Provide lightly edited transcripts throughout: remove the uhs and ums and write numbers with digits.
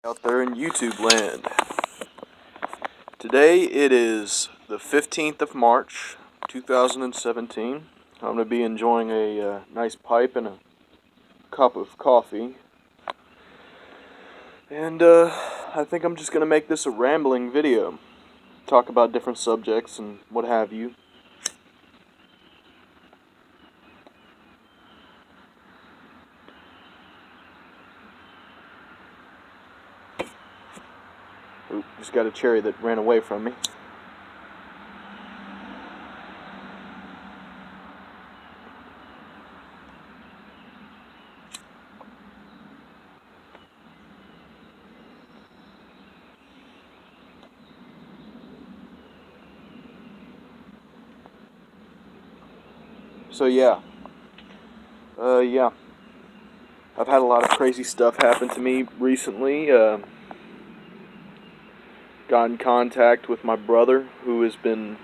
Out there in YouTube land. Today it is the 15th of March, 2017. I'm going to be enjoying a nice pipe and a cup of coffee. And I think I'm just going to make this a rambling video. Talk about different subjects and what have you. Oop, just got a cherry that ran away from me. So yeah. I've had a lot of crazy stuff happen to me recently. Got in contact with my brother, who has been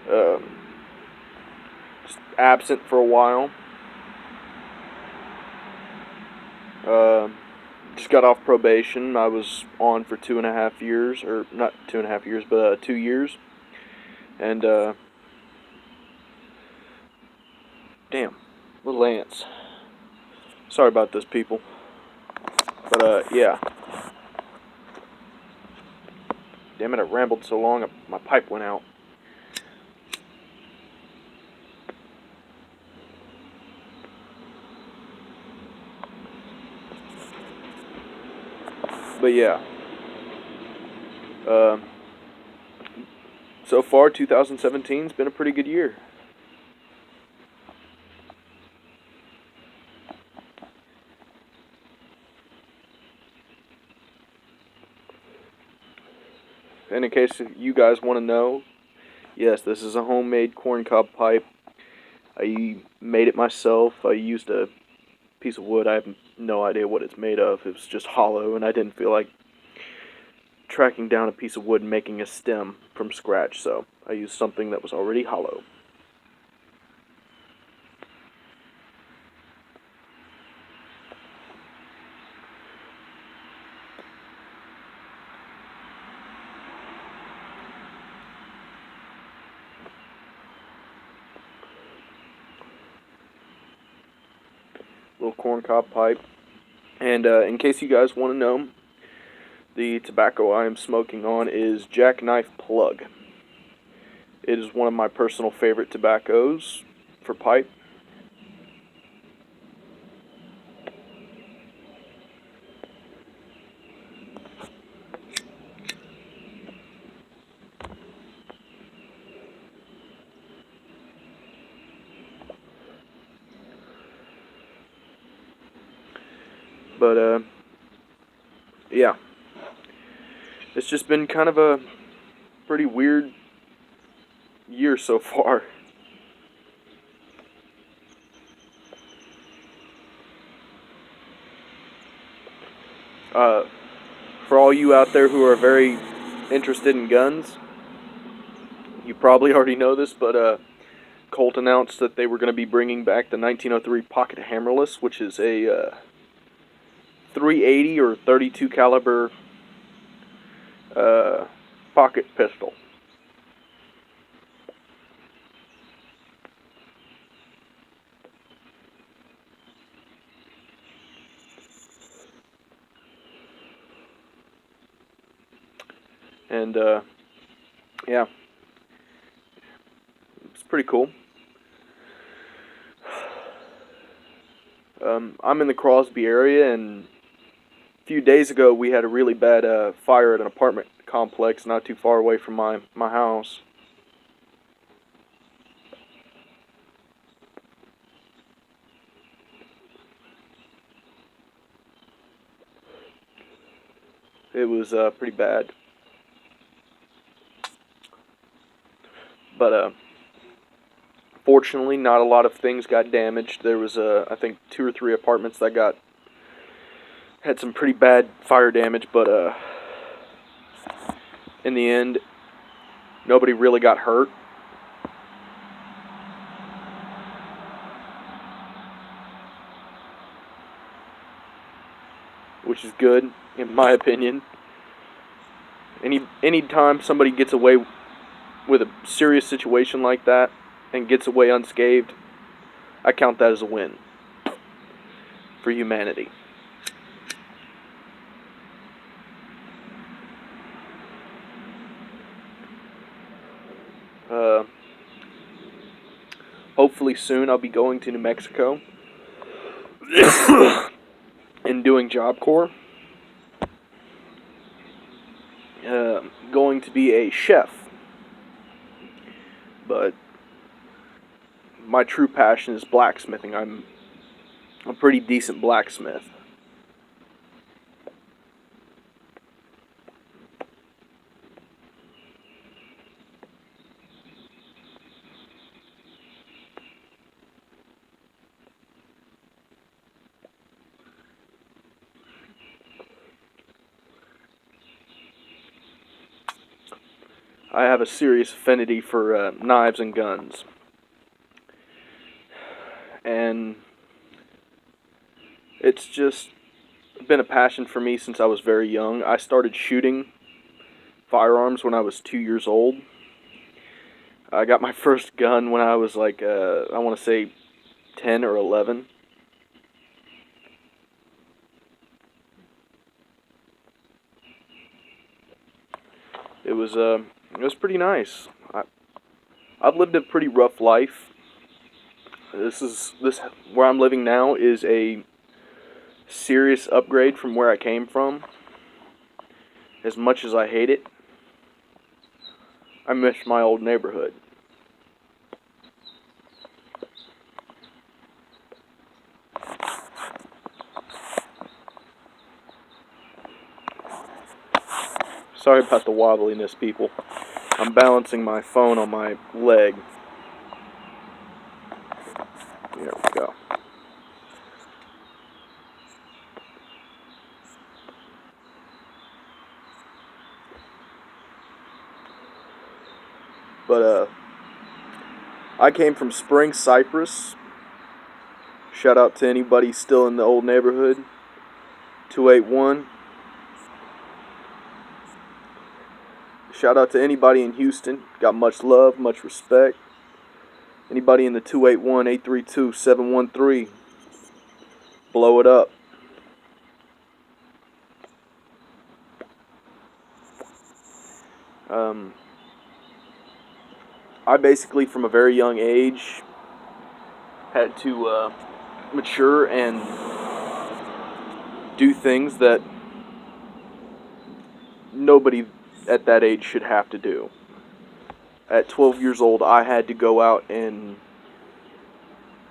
just absent for a while. Just got off probation. I was on for 2.5 years, or not 2.5 years, but 2 years. And damn, little ants. Sorry about this, people. But yeah. Damn it! I rambled so long, my pipe went out. But yeah. So far, 2017's been a pretty good year. And in case you guys want to know, yes, this is a homemade corncob pipe. I made it myself. I used a piece of wood. I have no idea what it's made of. It was just hollow, and I didn't feel like tracking down a piece of wood and making a stem from scratch, so I used something that was already hollow. Little corncob pipe. And in case you guys want to know, the tobacco I am smoking on is Jackknife Plug. It is one of my personal favorite tobaccos for pipe. But yeah. It's just been kind of a pretty weird year so far. For all you out there who are very interested in guns, you probably already know this, but Colt announced that they were going to be bringing back the 1903 Pocket Hammerless, which is a 380 or 32 caliber pocket pistol. And yeah, it's pretty cool. I'm in the Crosby area, and a few days ago we had a really bad fire at an apartment complex not too far away from my house. It was pretty bad. But fortunately, not a lot of things got damaged. There was, I think, 2 or 3 apartments that had some pretty bad fire damage, but in the end, nobody really got hurt. Which is good. in my opinion. Any time somebody gets away with a serious situation like that and gets away unscathed, I count that as a win for humanity. Hopefully soon I'll be going to New Mexico and doing Job Corps. Going to be a chef. But my true passion is blacksmithing. I'm a pretty decent blacksmith. I have a serious affinity for knives and guns. And it's just been a passion for me since I was very young. I started shooting firearms when I was 2 years old. I got my first gun when I was like, I want to say 10 or 11. It was pretty nice. I've lived a pretty rough life. This where I'm living now is a serious upgrade from where I came from. As much as I hate it, I miss my old neighborhood. Sorry about the wobbliness, people. I'm balancing my phone on my leg. There we go. But I came from Spring, Cypress. Shout out to anybody still in the old neighborhood. 281. Shout out to anybody in Houston. Got much love, much respect. Anybody in the 281-832-713. Blow it up. I basically, from a very young age, had to mature and do things that nobody at that age should have to do. At 12 years old, I had to go out and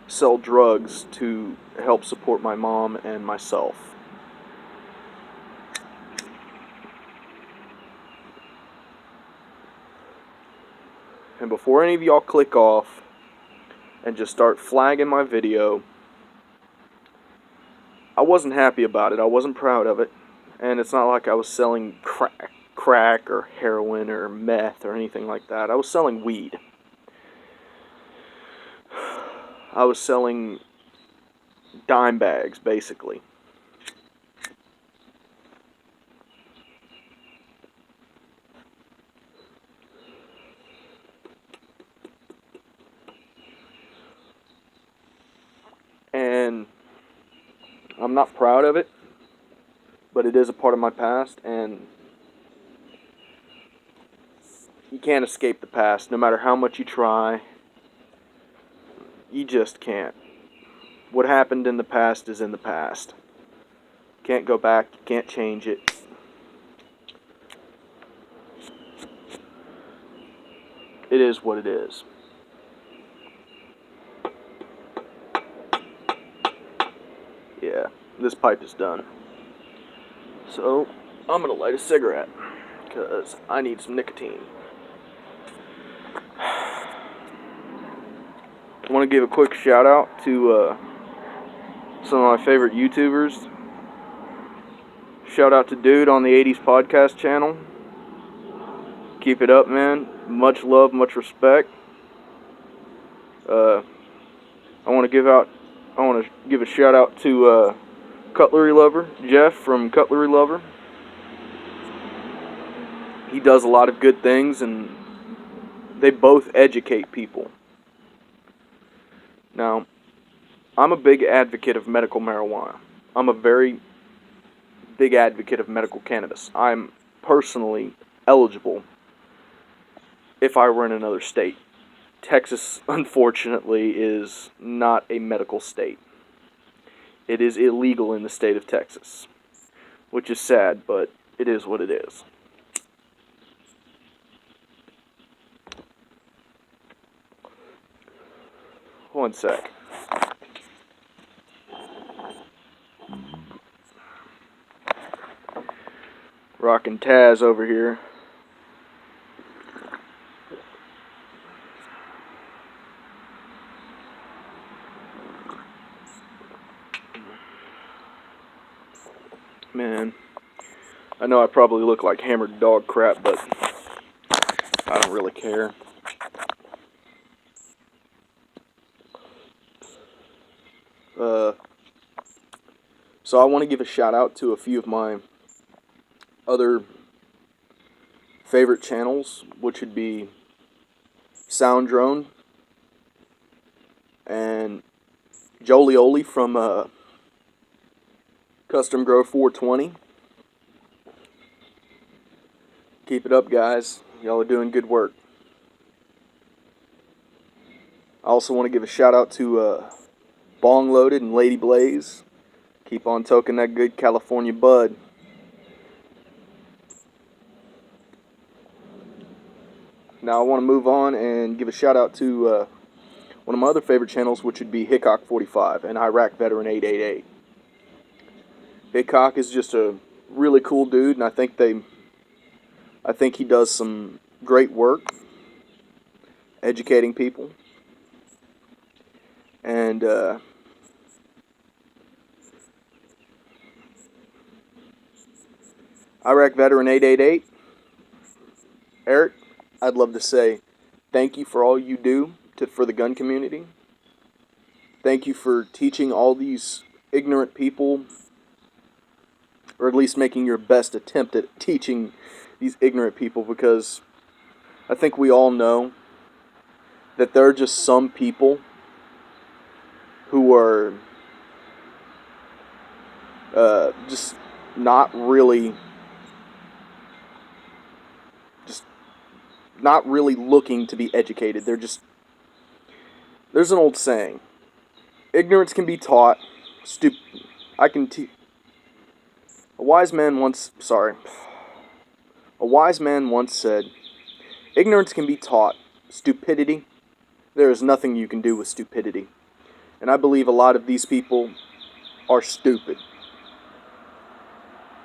sell drugs to help support my mom and myself. And before any of y'all click off and just start flagging my video, I wasn't happy about it. I wasn't proud of it. And it's not like I was selling crack or heroin or meth or anything like that. I was selling weed. I was selling dime bags, basically. And I'm not proud of it, but it is a part of my past, and you can't escape the past. No matter how much you try, you just can't. What happened in the past is in the past. Can't go back, you can't change it. It is what it is. Yeah, this pipe is done. So, I'm gonna light a cigarette, because I need some nicotine. I want to give a quick shout out to some of my favorite YouTubers. Shout out to Dude on the 80s podcast channel. Keep it up, man. Much love, much respect. I want to give a shout out to Cutlery Lover, Jeff from Cutlery Lover. He does a lot of good things, and they both educate people. Now, I'm a big advocate of medical marijuana. I'm a very big advocate of medical cannabis. I'm personally eligible if I were in another state. Texas, unfortunately, is not a medical state. It is illegal in the state of Texas, which is sad, but it is what it is. One sec. Rockin' Taz over here. Man, I know I probably look like hammered dog crap, but I don't really care. So I want to give a shout out to a few of my other favorite channels, which would be Sound Drone and Jolioli from Custom Grow 420. Keep it up, guys. Y'all are doing good work. I also want to give a shout out to Bong Loaded and Lady Blaze. Keep on toking that good California bud. Now I want to move on and give a shout out to one of my other favorite channels, which would be Hickok 45 and Iraq Veteran 888. Hickok is just a really cool dude, and I think he does some great work educating people. And Iraq Veteran 888, Eric, I'd love to say thank you for all you do for the gun community. Thank you for teaching all these ignorant people, or at least making your best attempt at teaching these ignorant people, because I think we all know that there are just some people who are just not really looking to be educated. There's an old saying, ignorance can be taught, a wise man once said, ignorance can be taught, stupidity, there is nothing you can do with stupidity. And I believe a lot of these people are stupid.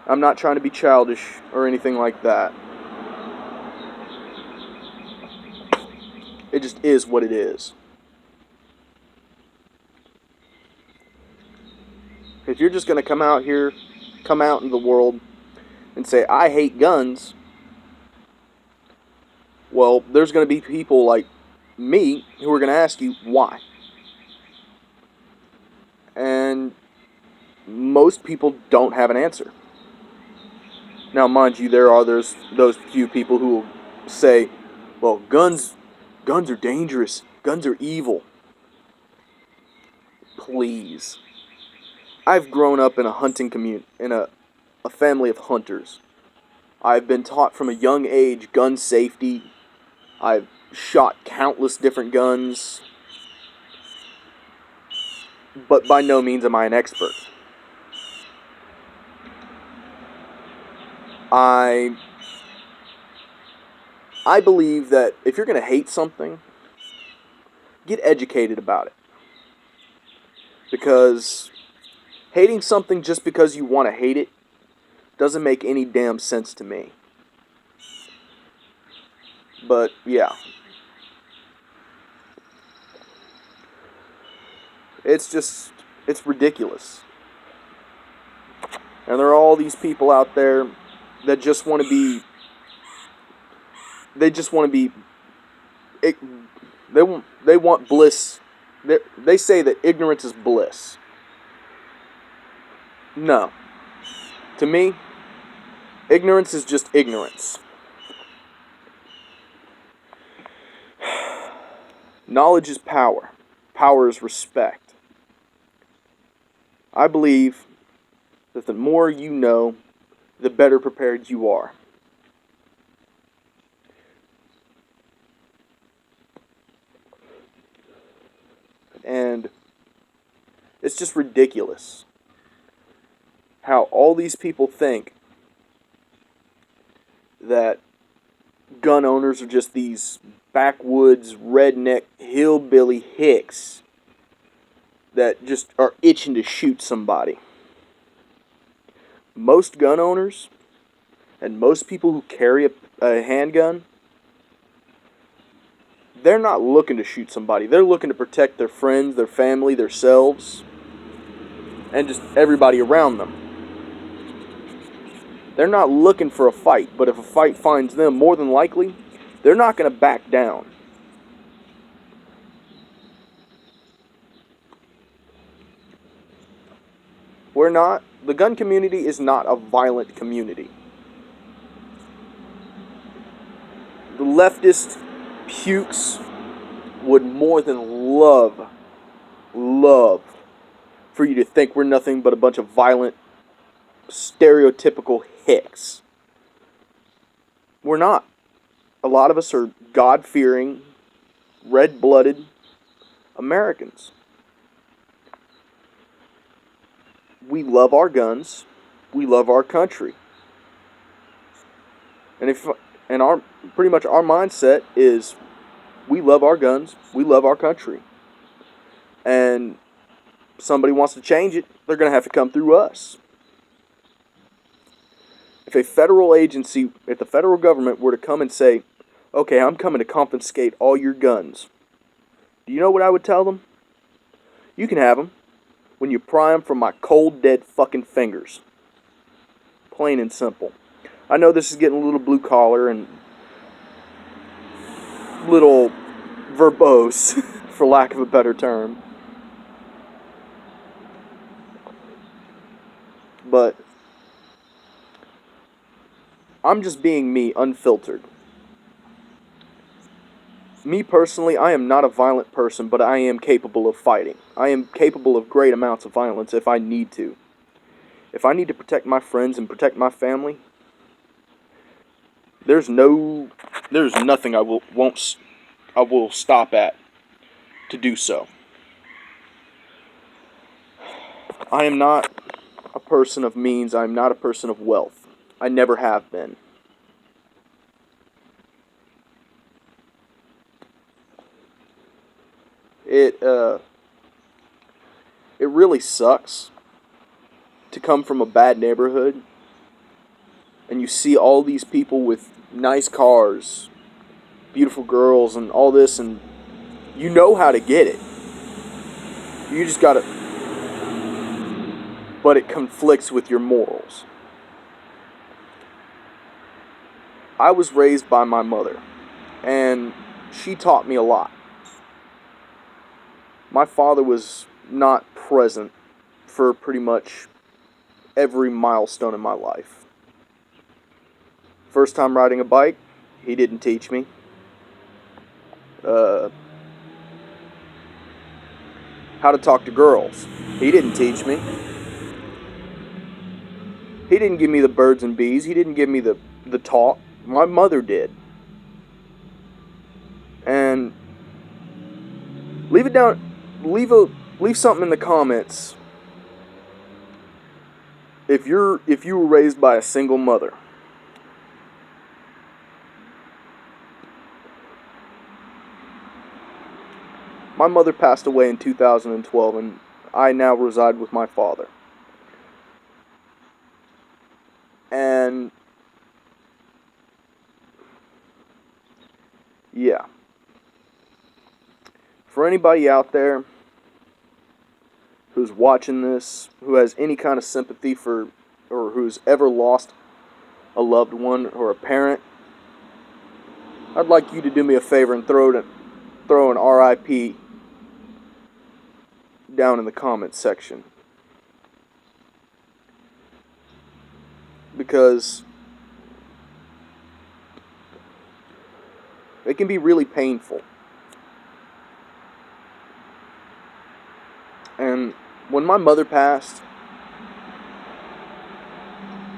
I'm not trying to be childish or anything like that. It just is what it is. If you're just going to come out in the world and say, I hate guns, well, there's going to be people like me who are going to ask you why. And most people don't have an answer. Now, mind you, there are those few people who will say, well, guns are dangerous. Guns are evil. Please. I've grown up in a hunting community, in a family of hunters. I've been taught from a young age gun safety. I've shot countless different guns. But by no means am I an expert. I believe that if you're going to hate something, get educated about it. Because hating something just because you want to hate it doesn't make any damn sense to me. But, yeah. It's ridiculous. And there are all these people out there that just want to be, they want bliss. They say that ignorance is bliss. No. To me, ignorance is just ignorance. Knowledge is power. Power is respect. I believe that the more you know, the better prepared you are. And it's just ridiculous how all these people think that gun owners are just these backwoods, redneck, hillbilly hicks that just are itching to shoot somebody. Most gun owners and most people who carry a handgun, they're not looking to shoot somebody. They're looking to protect their friends, their family, themselves, and just everybody around them. They're not looking for a fight, but if a fight finds them, more than likely, they're not going to back down. The gun community is not a violent community. The leftist pukes would more than love for you to think we're nothing but a bunch of violent, stereotypical hicks. We're not. A lot of us are God-fearing, red-blooded Americans. We love our guns. We love our country. And our pretty much our mindset is we love our guns, we love our country. And somebody wants to change it, they're going to have to come through us. If the federal government were to come and say, okay, I'm coming to confiscate all your guns, do you know what I would tell them? You can have them when you pry them from my cold, dead fucking fingers. Plain and simple. I know this is getting a little blue collar and little verbose, for lack of a better term. But I'm just being me, unfiltered. Me personally, I am not a violent person, but I am capable of fighting. I am capable of great amounts of violence if I need to. If I need to protect my friends and protect my family, there's nothing I will stop at to do so. I am not a person of means. I am not a person of wealth. I never have been. It really sucks to come from a bad neighborhood and you see all these people with nice cars, beautiful girls, and all this, and you know how to get it. You just gotta, but it conflicts with your morals. I was raised by my mother, and she taught me a lot. My father was not present for pretty much every milestone in my life. First time riding a bike, he didn't teach me. How to talk to girls, he didn't teach me. He didn't give me the birds and bees. He didn't give me the talk. My mother did. And leave it down. Leave something in the comments if you were raised by a single mother. My mother passed away in 2012, and I now reside with my father. And yeah. For anybody out there who's watching this, who has any kind of sympathy for, or who's ever lost a loved one or a parent, I'd like you to do me a favor and throw an RIP down in the comments section. Because it can be really painful. When my mother passed,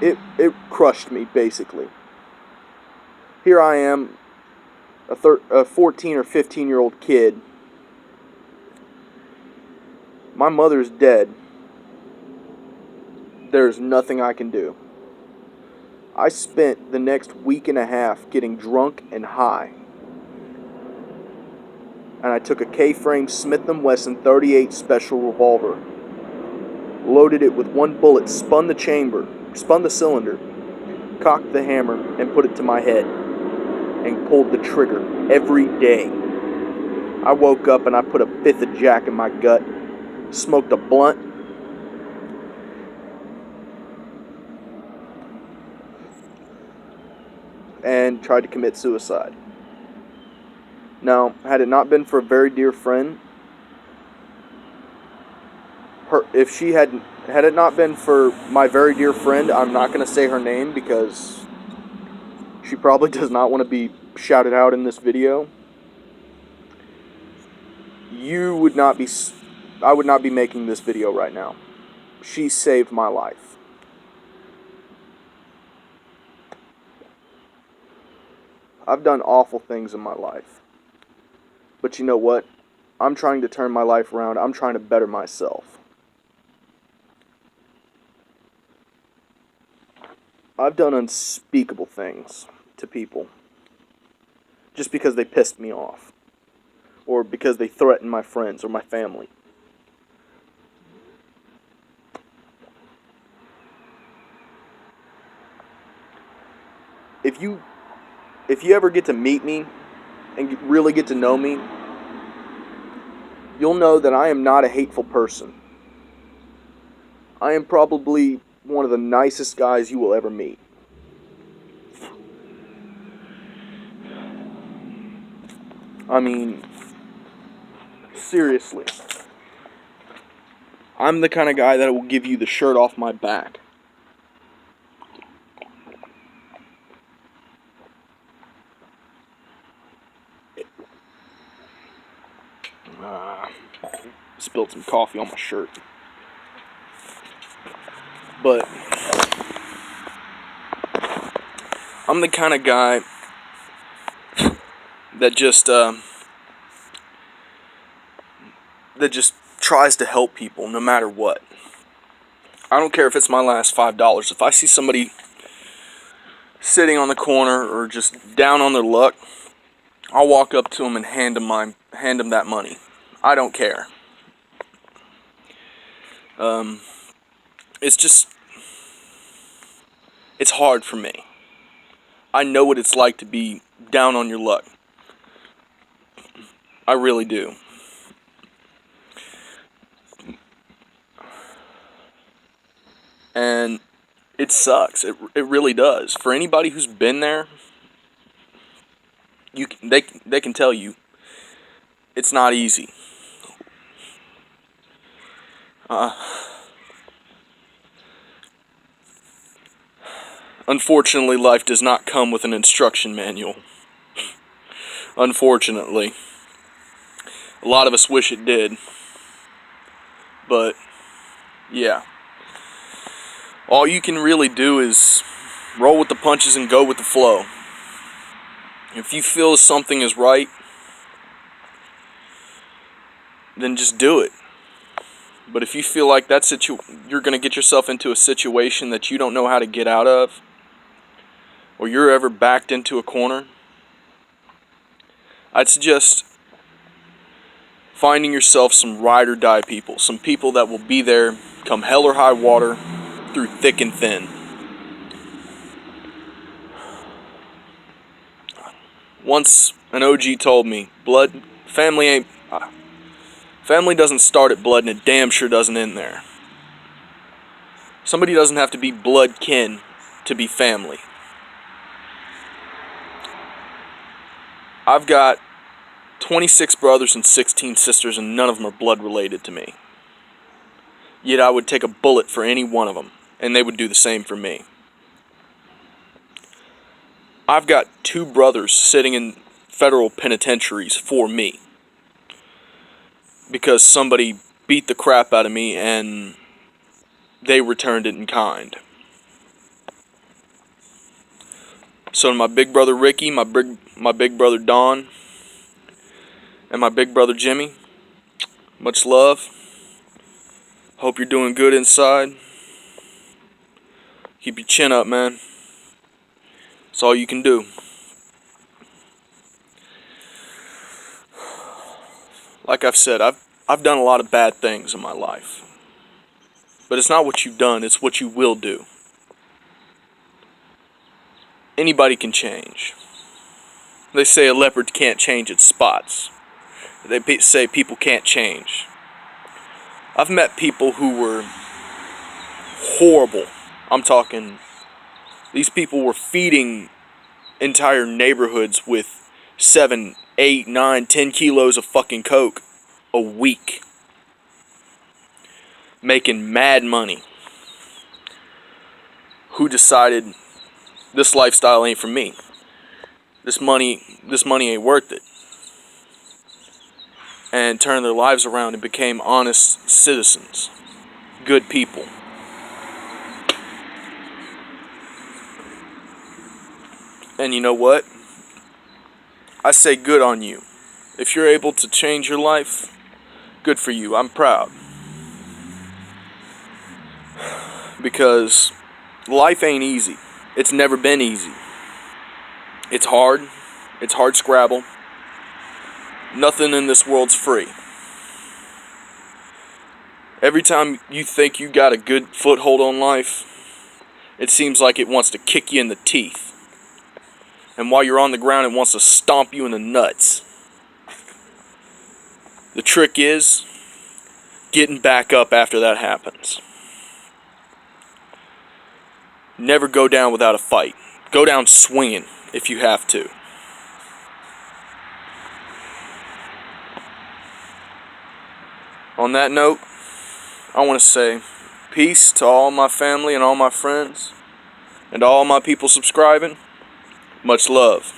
it crushed me, basically. Here I am, a 14 or 15-year-old kid. My mother's dead. There's nothing I can do. I spent the next week and a half getting drunk and high. And I took a K-frame Smith & Wesson .38 special revolver, loaded it with one bullet, spun the cylinder, cocked the hammer, and put it to my head, and pulled the trigger every day. I woke up and I put a fifth of Jack in my gut, smoked a blunt, and tried to commit suicide. Now, had it not been for a very dear friend, had it not been for my very dear friend, I'm not going to say her name because she probably does not want to be shouted out in this video. I would not be making this video right now. She saved my life. I've done awful things in my life. But you know what? I'm trying to turn my life around. I'm trying to better myself. I've done unspeakable things to people just because they pissed me off, or because they threatened my friends or my family. If you ever get to meet me and really get to know me, you'll know that I am not a hateful person. I am probably one of the nicest guys you will ever meet. I mean, seriously. I'm the kind of guy that will give you the shirt off my back. Spilled some coffee on my shirt. But I'm the kind of guy that just tries to help people no matter what. I don't care if it's my last $5. If I see somebody sitting on the corner or just down on their luck, I'll walk up to them and hand them that money. I don't care. It's hard for me. I know what it's like to be down on your luck. I really do. And it sucks. It really does. For anybody who's been there, they can tell you it's not easy. Unfortunately, life does not come with an instruction manual. Unfortunately. A lot of us wish it did. But, yeah. All you can really do is roll with the punches and go with the flow. If you feel something is right, then just do it. But if you feel like you're going to get yourself into a situation that you don't know how to get out of, or you're ever backed into a corner, I'd suggest finding yourself some ride or die people. Some people that will be there come hell or high water, through thick and thin. Once an OG told me, family doesn't start at blood, and it damn sure doesn't end there. Somebody doesn't have to be blood kin to be family. I've got 26 brothers and 16 sisters, and none of them are blood related to me. Yet I would take a bullet for any one of them, and they would do the same for me. I've got 2 brothers sitting in federal penitentiaries for me, because somebody beat the crap out of me, and they returned it in kind. So to my big brother Ricky, my big brother Don, and my big brother Jimmy, much love. Hope you're doing good inside. Keep your chin up, man. That's all you can do. Like I've said, I've done a lot of bad things in my life. But it's not what you've done, it's what you will do. Anybody can change. They say a leopard can't change its spots. They say people can't change. I've met people who were horrible. I'm talking, these people were feeding entire neighborhoods with 7, 8, 9, 10 kilos of fucking coke a week. Making mad money. Who decided this lifestyle ain't for me? This money ain't worth it. And turned their lives around and became honest citizens. Good people. And you know what? I say good on you. If you're able to change your life, good for you. I'm proud. Because life ain't easy. It's never been easy. It's hard. It's hard scrabble. Nothing in this world's free. Every time you think you got a good foothold on life, it seems like it wants to kick you in the teeth. And while you're on the ground, it wants to stomp you in the nuts. The trick is getting back up after that happens. Never go down without a fight. Go down swinging if you have to. On that note, I want to say peace to all my family and all my friends, and to all my people subscribing. Much love.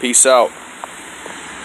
Peace out.